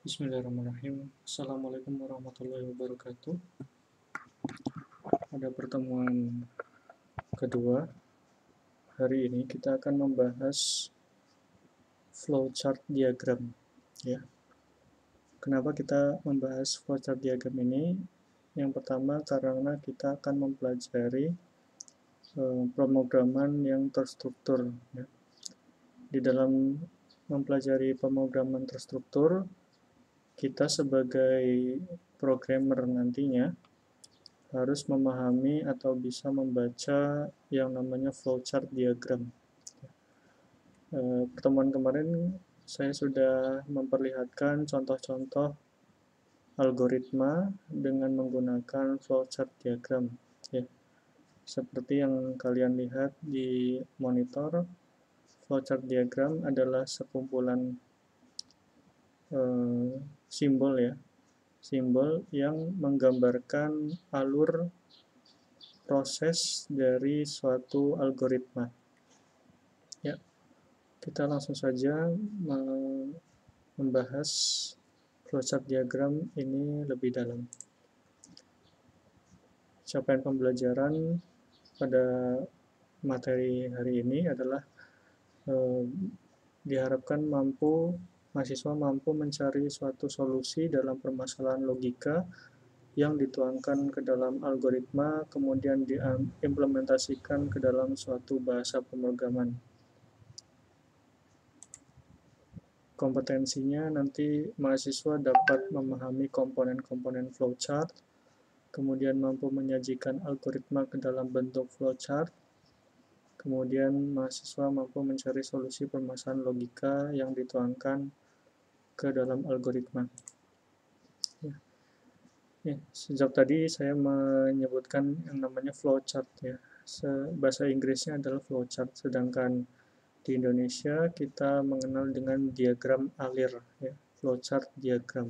Bismillahirrahmanirrahim. Assalamualaikum warahmatullahi wabarakatuh. Pada pertemuan kedua, hari ini kita akan membahas flowchart diagram. Ya. Kenapa kita membahas flowchart diagram ini? Yang pertama karena kita akan mempelajari pemrograman yang terstruktur. Ya. Di dalam mempelajari pemrograman terstruktur, kita sebagai programmer nantinya harus memahami atau bisa membaca yang namanya flowchart diagram. Pertemuan kemarin saya sudah memperlihatkan contoh-contoh algoritma dengan menggunakan flowchart diagram. Ya. Seperti yang kalian lihat di monitor, flowchart diagram adalah sekumpulan simbol ya, simbol yang menggambarkan alur proses dari suatu algoritma. Ya, kita langsung saja membahas flowchart diagram ini lebih dalam. Capaian pembelajaran pada materi hari ini adalah diharapkan mahasiswa mampu mencari suatu solusi dalam permasalahan logika yang dituangkan ke dalam algoritma, kemudian diimplementasikan ke dalam suatu bahasa pemrograman. Kompetensinya nanti mahasiswa dapat memahami komponen-komponen flowchart, kemudian mampu menyajikan algoritma ke dalam bentuk flowchart, kemudian mahasiswa mampu mencari solusi permasalahan logika yang dituangkan ke dalam algoritma. Sejak tadi saya menyebutkan yang namanya flowchart ya. Bahasa Inggrisnya adalah flowchart, sedangkan di Indonesia kita mengenal dengan diagram alir ya, flowchart diagram.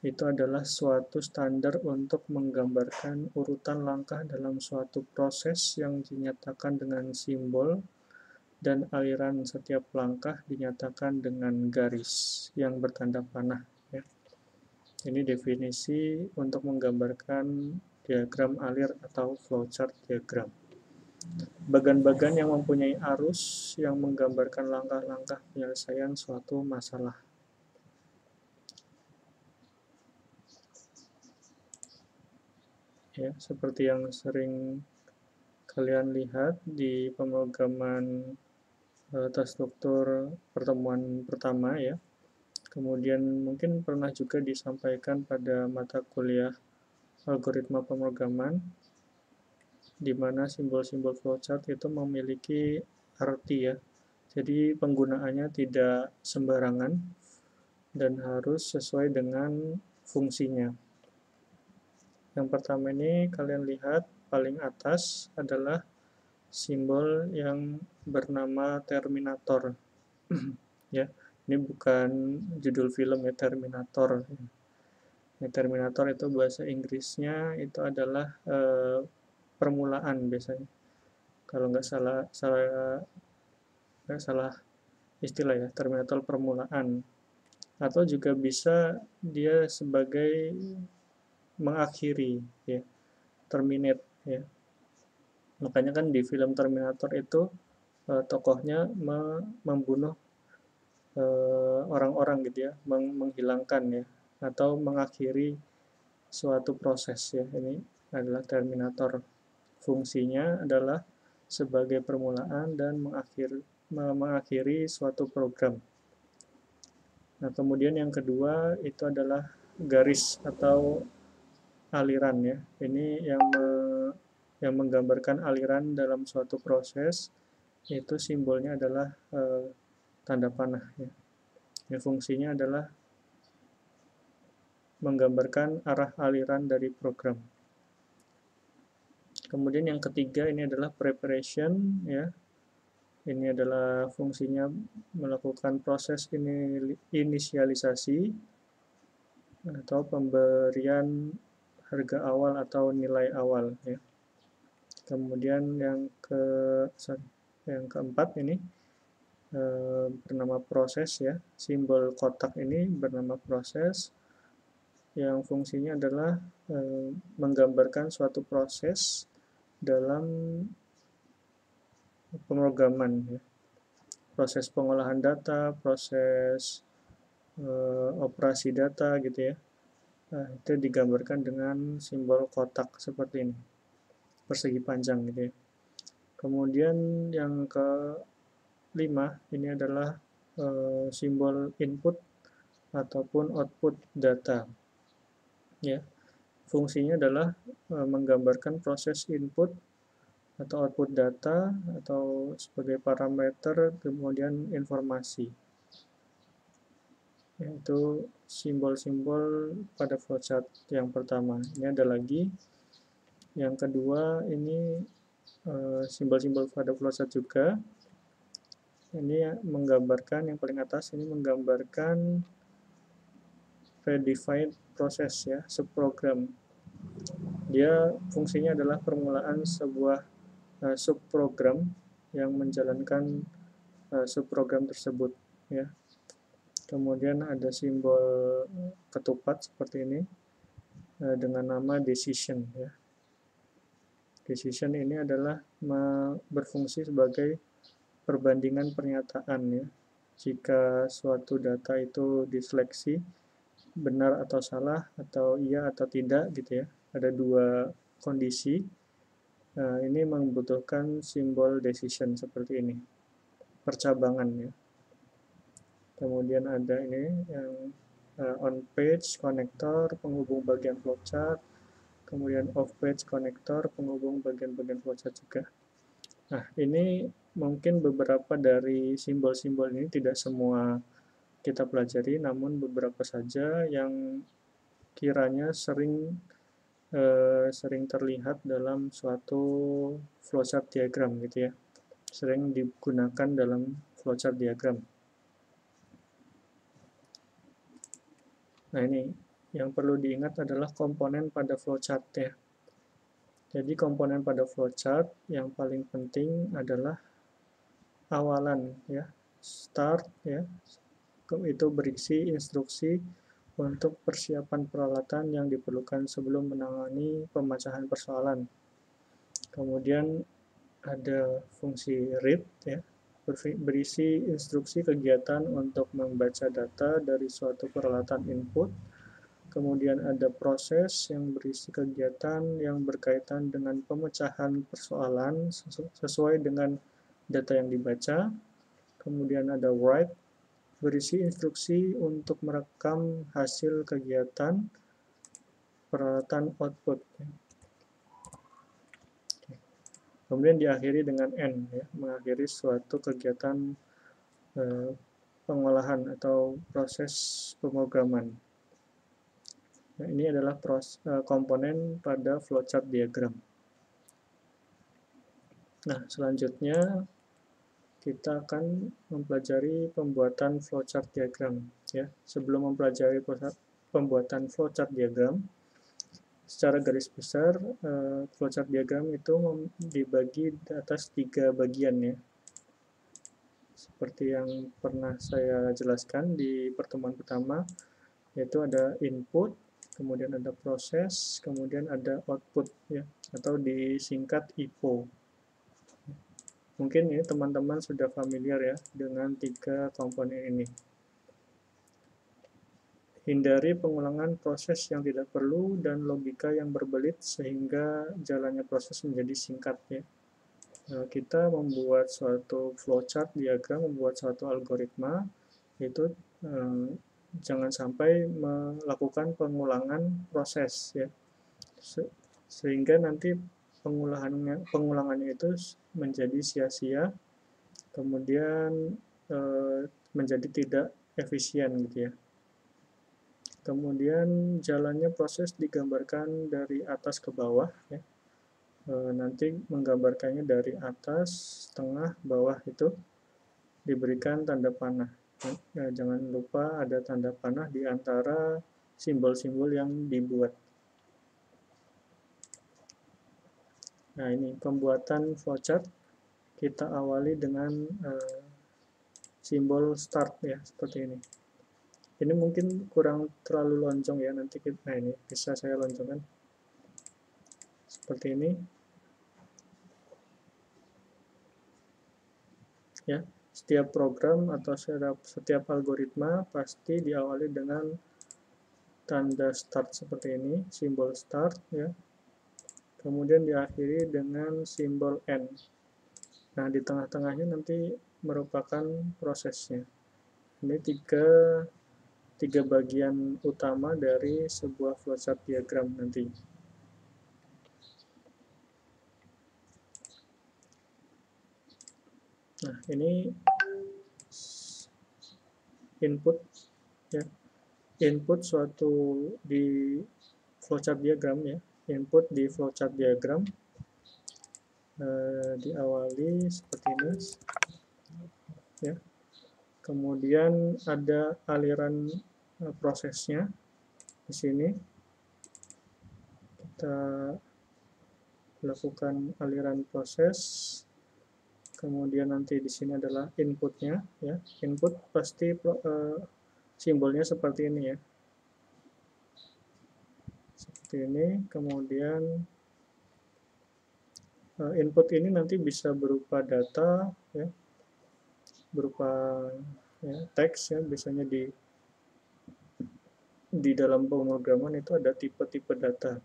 Itu adalah suatu standar untuk menggambarkan urutan langkah dalam suatu proses yang dinyatakan dengan simbol dan aliran setiap langkah dinyatakan dengan garis yang bertanda panah ya. Ini definisi untuk menggambarkan diagram alir atau flowchart diagram. Bagan-bagan yang mempunyai arus yang menggambarkan langkah-langkah penyelesaian suatu masalah. Ya, seperti yang sering kalian lihat di pemrograman terstruktur pertemuan pertama ya. Kemudian mungkin pernah juga disampaikan pada mata kuliah algoritma pemrograman, di mana simbol-simbol flowchart itu memiliki arti ya. Jadi penggunaannya tidak sembarangan dan harus sesuai dengan fungsinya. Yang pertama ini kalian lihat paling atas adalah simbol yang bernama Terminator. Ya, ini bukan judul film ya, Terminator. Ya, Terminator itu bahasa Inggrisnya itu adalah permulaan biasanya. Kalau nggak salah istilah ya, Terminator permulaan. Atau juga bisa dia sebagai mengakhiri ya, terminate ya. Makanya kan di film Terminator itu tokohnya membunuh orang-orang gitu ya, menghilangkan ya, atau mengakhiri suatu proses ya. Ini adalah Terminator. Fungsinya adalah sebagai permulaan dan mengakhiri suatu program. Nah, kemudian yang kedua itu adalah garis atau aliran ya. Ini yang menggambarkan aliran dalam suatu proses, yaitu simbolnya adalah tanda panah ya. Yang fungsinya adalah menggambarkan arah aliran dari program. Kemudian yang ketiga ini adalah preparation ya. Ini adalah fungsinya melakukan proses inisialisasi atau pemberian harga awal atau nilai awal ya. Kemudian yang keempat ini bernama proses ya. Simbol kotak ini bernama proses, yang fungsinya adalah menggambarkan suatu proses dalam pemrograman ya. Proses pengolahan data, proses operasi data gitu ya. Nah, itu digambarkan dengan simbol kotak seperti ini, persegi panjang gitu ya. Kemudian yang kelima ini adalah simbol input ataupun output data ya. Fungsinya adalah menggambarkan proses input atau output data atau sebagai parameter kemudian informasi, yaitu simbol-simbol pada flowchart yang pertama. Ini ada lagi yang kedua, ini simbol-simbol pada flowchart juga. Ini menggambarkan, yang paling atas ini menggambarkan predefined proses ya, subprogram. Dia fungsinya adalah permulaan sebuah subprogram yang menjalankan subprogram tersebut ya. Kemudian ada simbol ketupat seperti ini dengan nama decision ya. Decision ini adalah berfungsi sebagai perbandingan pernyataan ya. Jika suatu data itu diseleksi benar atau salah atau iya atau tidak gitu ya. Ada dua kondisi. Nah, ini membutuhkan simbol decision seperti ini. Percabangan ya. Kemudian ada ini yang on page connector penghubung bagian flowchart, kemudian off page connector penghubung bagian-bagian flowchart juga. Nah, ini mungkin beberapa dari simbol-simbol ini tidak semua kita pelajari, namun beberapa saja yang kiranya sering terlihat dalam suatu flowchart diagram gitu ya. Sering digunakan dalam flowchart diagram. Nah, ini yang perlu diingat adalah komponen pada flowchart ya. Jadi komponen pada flowchart yang paling penting adalah awalan ya, start ya. Itu berisi instruksi untuk persiapan peralatan yang diperlukan sebelum menangani pemecahan persoalan. Kemudian ada fungsi read ya, berisi instruksi kegiatan untuk membaca data dari suatu peralatan input. Kemudian ada proses yang berisi kegiatan yang berkaitan dengan pemecahan persoalan sesuai dengan data yang dibaca. Kemudian ada write, berisi instruksi untuk merekam hasil kegiatan peralatan output. Kemudian diakhiri dengan end, ya, mengakhiri suatu kegiatan pengolahan atau proses pemrograman. Nah, ini adalah komponen pada flowchart diagram. Nah, selanjutnya kita akan mempelajari pembuatan flowchart diagram. Ya, sebelum mempelajari pembuatan flowchart diagram, secara garis besar, flowchart diagram itu dibagi di atas 3 bagian ya. Seperti yang pernah saya jelaskan di pertemuan pertama, yaitu ada input, kemudian ada proses, kemudian ada output ya, atau disingkat IPO. Mungkin ini teman-teman sudah familiar ya dengan 3 komponen ini. Hindari pengulangan proses yang tidak perlu dan logika yang berbelit sehingga jalannya proses menjadi singkat ya. Kita membuat suatu flowchart diagram, membuat suatu algoritma, itu jangan sampai melakukan pengulangan proses ya, sehingga nanti pengulangannya itu menjadi sia-sia, kemudian menjadi tidak efisien gitu ya. Kemudian jalannya proses digambarkan dari atas ke bawah ya. Nanti menggambarkannya dari atas, tengah, bawah itu diberikan tanda panah. Nah, jangan lupa ada tanda panah di antara simbol-simbol yang dibuat. Nah, ini pembuatan flowchart. Kita awali dengan simbol start ya, seperti ini. Ini mungkin kurang terlalu lonjong ya, nanti kita, nah ini bisa saya lonjongkan seperti ini ya. Setiap program atau setiap algoritma pasti diawali dengan tanda start seperti ini, simbol start ya. Kemudian diakhiri dengan simbol end. Nah, di tengah-tengahnya nanti merupakan prosesnya. Ini tiga bagian utama dari sebuah flowchart diagram nanti. Nah, ini input ya. Input suatu di flowchart diagram ya. Input di flowchart diagram diawali seperti ini ya. Kemudian ada aliran prosesnya di sini. Kita lakukan aliran proses. Kemudian nanti di sini adalah inputnya ya. Input pasti simbolnya seperti ini ya. Seperti ini. Kemudian input ini nanti bisa berupa data ya, berupa ya, teks ya. Biasanya di dalam pemrograman itu ada tipe-tipe data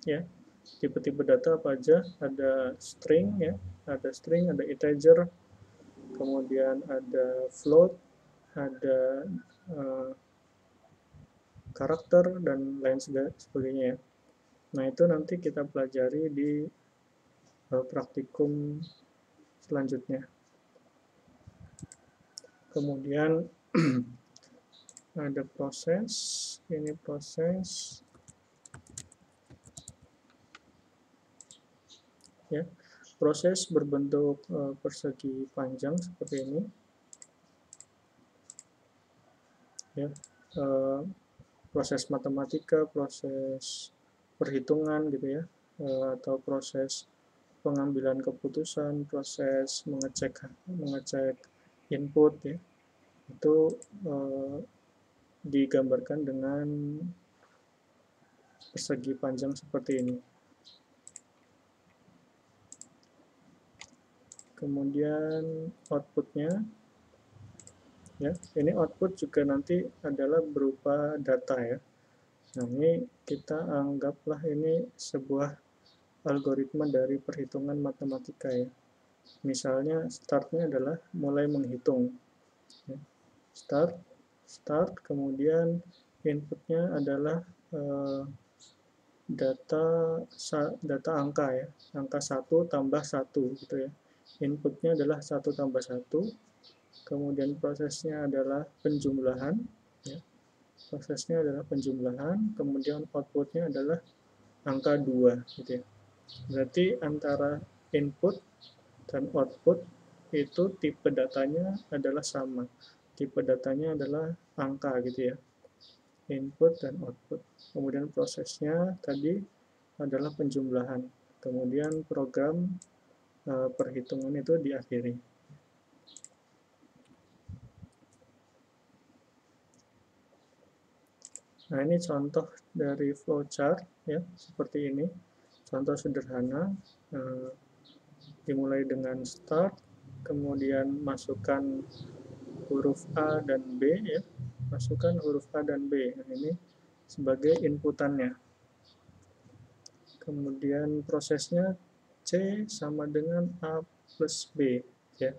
ya. Tipe-tipe data apa aja? Ada string ya, ada string, ada integer, kemudian ada float, ada karakter, dan lain sebagainya ya. Nah, itu nanti kita pelajari di praktikum selanjutnya. Kemudian ada proses, ini proses ya. Proses berbentuk persegi panjang seperti ini ya. Proses matematika, proses perhitungan gitu ya, atau proses pengambilan keputusan, proses mengecek input ya, itu digambarkan dengan persegi panjang seperti ini. Kemudian outputnya ya, ini output juga nanti adalah berupa data ya. Nah, ini kita anggaplah ini sebuah algoritma dari perhitungan matematika ya. Misalnya startnya adalah mulai menghitung ya. Start, kemudian inputnya adalah data angka ya, angka 1 tambah 1 gitu ya. Inputnya adalah 1 tambah 1, kemudian prosesnya adalah penjumlahan ya. Prosesnya adalah penjumlahan, kemudian outputnya adalah angka 2 gitu ya. Berarti antara input dan output itu tipe datanya adalah sama. Tipe datanya adalah angka gitu ya. Input dan output. Kemudian prosesnya tadi adalah penjumlahan. Kemudian program perhitungan itu diakhiri. Nah, ini contoh dari flowchart ya, seperti ini. Contoh sederhana, dimulai dengan start, kemudian masukkan huruf A dan B ya. Masukkan huruf A dan B. Nah, ini sebagai inputannya. Kemudian prosesnya C sama dengan A plus B ya.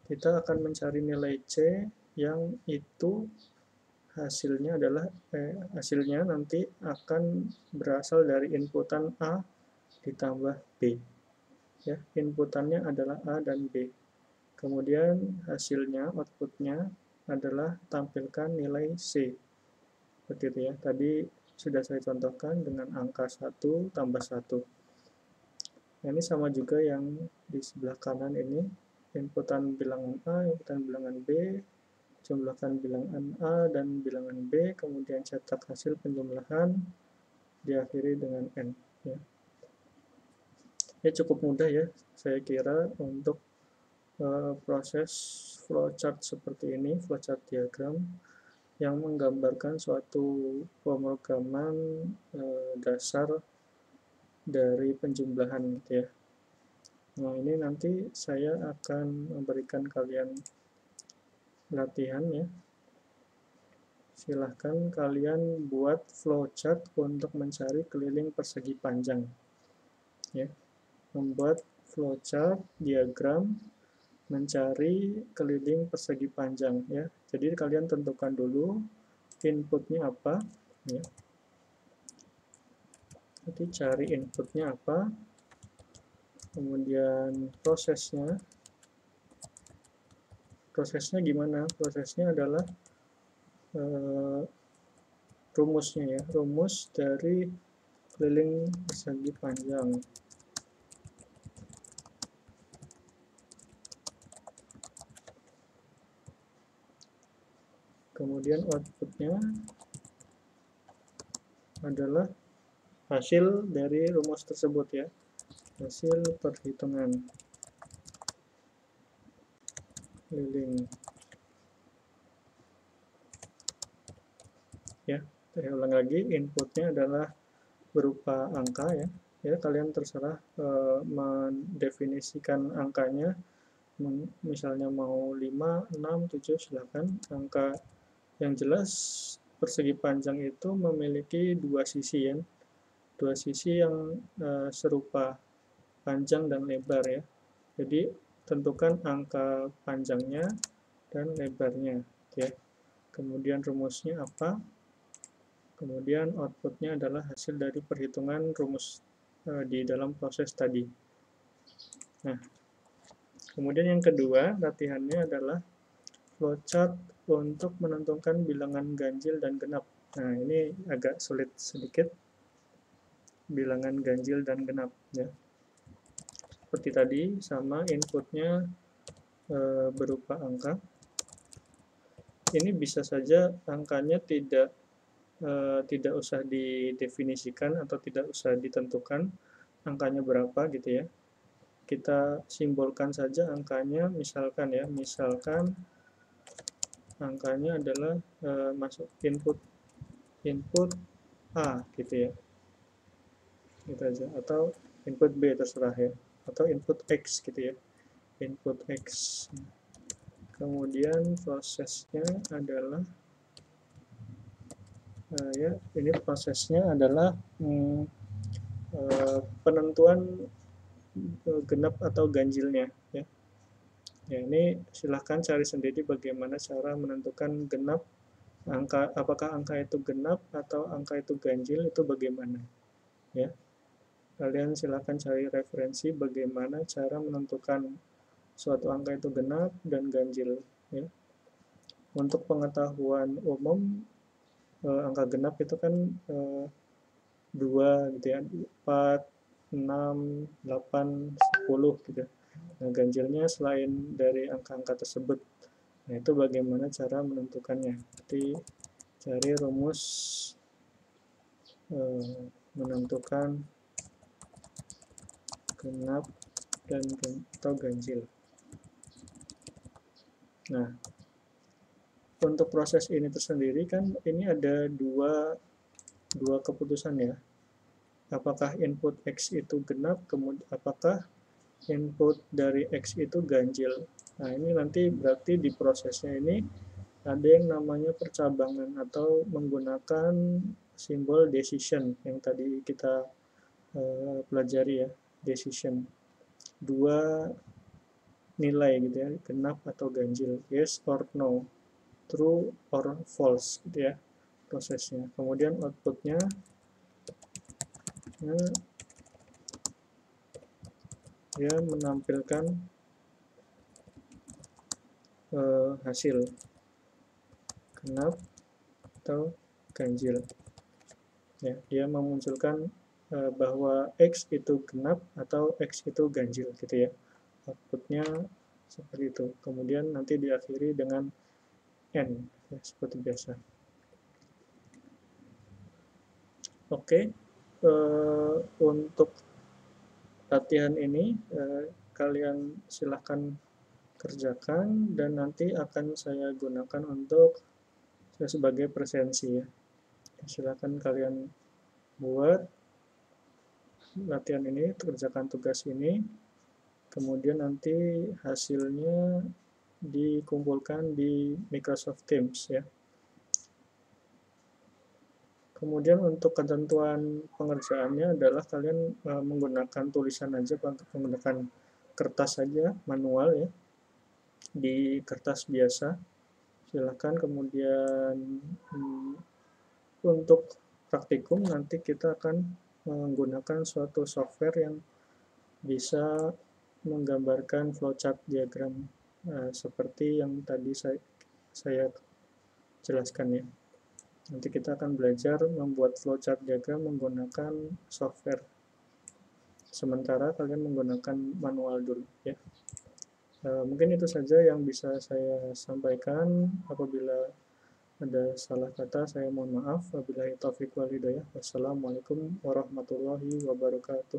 Kita akan mencari nilai C yang itu hasilnya nanti akan berasal dari inputan A ditambah B ya. Inputannya adalah A dan B, kemudian hasilnya, outputnya adalah tampilkan nilai C seperti itu ya. Tadi sudah saya contohkan dengan angka 1 tambah 1. Nah, ini sama juga yang di sebelah kanan ini, inputan bilangan A, inputan bilangan B, jumlahkan bilangan A dan bilangan B, kemudian cetak hasil penjumlahan, diakhiri dengan N ya. Ya, cukup mudah ya saya kira untuk proses flowchart seperti ini, flowchart diagram yang menggambarkan suatu pemrograman dasar dari penjumlahan gitu ya. Nah, ini nanti saya akan memberikan kalian latihan ya. Silahkan kalian buat flowchart untuk mencari keliling persegi panjang ya. Membuat flowchart diagram mencari keliling persegi panjang ya. Jadi kalian tentukan dulu inputnya apa ya. Jadi cari inputnya apa, kemudian prosesnya gimana? Prosesnya adalah rumusnya ya, rumus dari keliling persegi panjang. Kemudian outputnya adalah hasil dari rumus tersebut ya, hasil perhitungan keliling. Ya, saya ulang lagi, inputnya adalah berupa angka ya. Ya, kalian terserah mendefinisikan angkanya, misalnya mau 5, 6, 7, silakan. Angka yang jelas persegi panjang itu memiliki dua sisi ya, dua sisi yang serupa panjang dan lebar ya. Jadi tentukan angka panjangnya dan lebarnya ya. Kemudian rumusnya apa? Kemudian outputnya adalah hasil dari perhitungan rumus di dalam proses tadi. Nah, kemudian yang kedua latihannya adalah flowchart untuk menentukan bilangan ganjil dan genap. Nah, ini agak sulit sedikit, bilangan ganjil dan genap ya. Seperti tadi, sama inputnya berupa angka. Ini bisa saja angkanya tidak usah didefinisikan atau tidak usah ditentukan angkanya berapa gitu ya. Kita simbolkan saja angkanya, misalkan ya, misalkan angkanya adalah masuk input A gitu ya, gitu aja, atau input B terserah ya, atau input X gitu ya, input X. Kemudian prosesnya adalah ya, ini prosesnya adalah penentuan genap atau ganjilnya ya. Ya, ini silahkan cari sendiri bagaimana cara menentukan genap, angka, apakah angka itu genap atau angka itu ganjil, itu bagaimana ya. Kalian silahkan cari referensi bagaimana cara menentukan suatu angka itu genap dan ganjil ya. Untuk pengetahuan umum, angka genap itu kan 2 gitu ya, 4, 6, 8, 10 gitu. Nah, ganjilnya selain dari angka-angka tersebut. Nah, itu bagaimana cara menentukannya. Jadi cari rumus menentukan genap dan atau ganjil. Nah, untuk proses ini tersendiri kan ini ada dua keputusan ya. Apakah input X itu genap, kemudian apakah input dari X itu ganjil. Nah, ini nanti berarti di prosesnya ini ada yang namanya percabangan atau menggunakan simbol decision yang tadi kita pelajari ya, decision. Dua nilai gitu ya, genap atau ganjil, yes or no, true or false gitu ya prosesnya. Kemudian outputnya dia menampilkan hasil genap atau ganjil ya, dia memunculkan bahwa X itu genap atau X itu ganjil gitu ya, outputnya seperti itu. Kemudian nanti diakhiri dengan N ya, seperti biasa. Oke, untuk latihan ini kalian silahkan kerjakan dan nanti akan saya gunakan untuk sebagai presensi ya. Silakan kalian buat latihan ini, kerjakan tugas ini, kemudian nanti hasilnya dikumpulkan di Microsoft Teams ya. Kemudian untuk ketentuan pengerjaannya adalah kalian menggunakan tulisan aja, menggunakan kertas saja, manual ya, di kertas biasa. Silakan. Kemudian untuk praktikum nanti kita akan menggunakan suatu software yang bisa menggambarkan flowchart diagram seperti yang tadi saya jelaskan ya. Nanti kita akan belajar membuat flowchart diagram menggunakan software. Sementara kalian menggunakan manual dulu ya. Mungkin itu saja yang bisa saya sampaikan. Apabila ada salah kata, saya mohon maaf. Wabillahi taufiq wal hidayah. Wassalamualaikum warahmatullahi wabarakatuh.